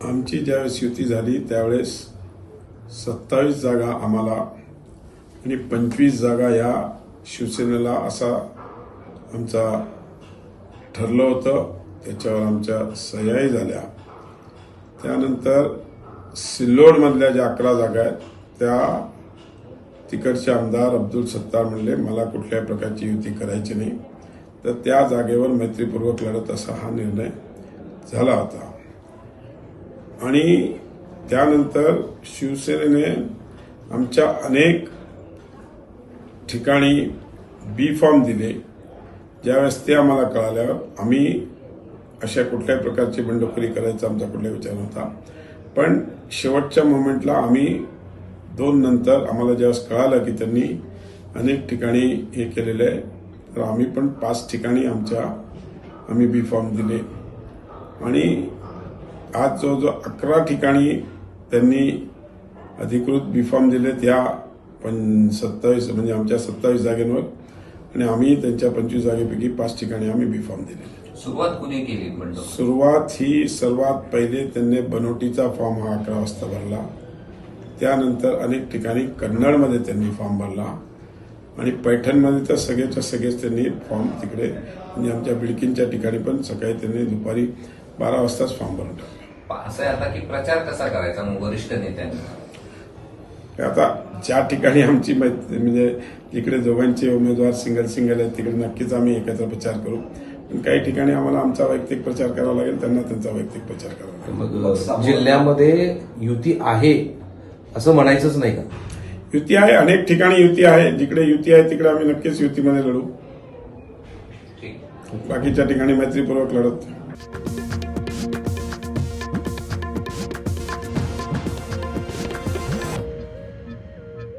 आमची ज्यावेळेस युती झाली त्यावेळेस 27 जागा आम्हाला आणि 25 जागा या शिवसेनेला असा आमचा ठरलं होतं. त्याच्यावर आमच्या सह्याही झाल्या. त्यानंतर सिल्लोडमधल्या ज्या 11 जागा आहेत त्या तिकडचे आमदार अब्दुल सत्तार म्हणले मला कुठल्याही प्रकारची युती करायची नाही, तर त्या जागेवर मैत्रीपूर्वक लढत असा हा निर्णय झाला होता. आणि त्यानंतर शिवसेनेने आमच्या अनेक ठिकाणी बी फॉर्म दिले. ज्यावेळेस ते आम्हाला कळाल्यावर आम्ही अशा कुठल्याही प्रकारची बंडखोरी करायचा आमचा कुठला विचार नव्हता. पण शेवटच्या मोमेंटला आम्ही 2 नंतर आम्हाला ज्यावेळेस कळालं की त्यांनी अनेक ठिकाणी हे केलेलं आहे, तर आम्ही पण 5 ठिकाणी आम्ही बी फॉर्म दिले. आणि आज जो 11 ठिकाणी त्यांनी अधिकृत बी फॉर्म दिले त्या 27 म्हणजे आमच्या 27 जागेंवर, आणि आम्ही त्यांच्या 25 जागेपैकी 5 ठिकाणी आम्ही बी फॉर्म दिले. सुरुवात कुणी केली? सुरुवात ही सर्वात पहिले त्यांनी बनोटीचा फॉर्म हा 11 वाजता भरला. त्यानंतर अनेक ठिकाणी कन्नडमध्ये त्यांनी फॉर्म भरला आणि पैठणमध्ये तर सगळेच्या सगळेच त्यांनी फॉर्म तिकडे म्हणजे आमच्या बिडकींच्या ठिकाणी पण सकाळी त्यांनी दुपारी 12 वाजताच फॉर्म भरून टाकला. असं आहे आता की प्रचार कसा करायचा मग वरिष्ठ नेत्यांनी? आता ज्या ठिकाणी आमची म्हणजे जिकडे दोघांचे उमेदवार सिंगल आहेत तिकडे नक्कीच आम्ही एकत्र प्रचार करू. पण काही ठिकाणी आम्हाला आमचा वैयक्तिक प्रचार करावा लागेल, त्यांना त्यांचा वैयक्तिक प्रचार करावा लागेल. जिल्ह्यामध्ये युती आहे असं म्हणायचंच नाही का? युती आहे, अनेक ठिकाणी युती आहे. जिकडे युती आहे तिकडे आम्ही नक्कीच युतीमध्ये लढू. बाकीच्या ठिकाणी मैत्रीपूर्वक लढत.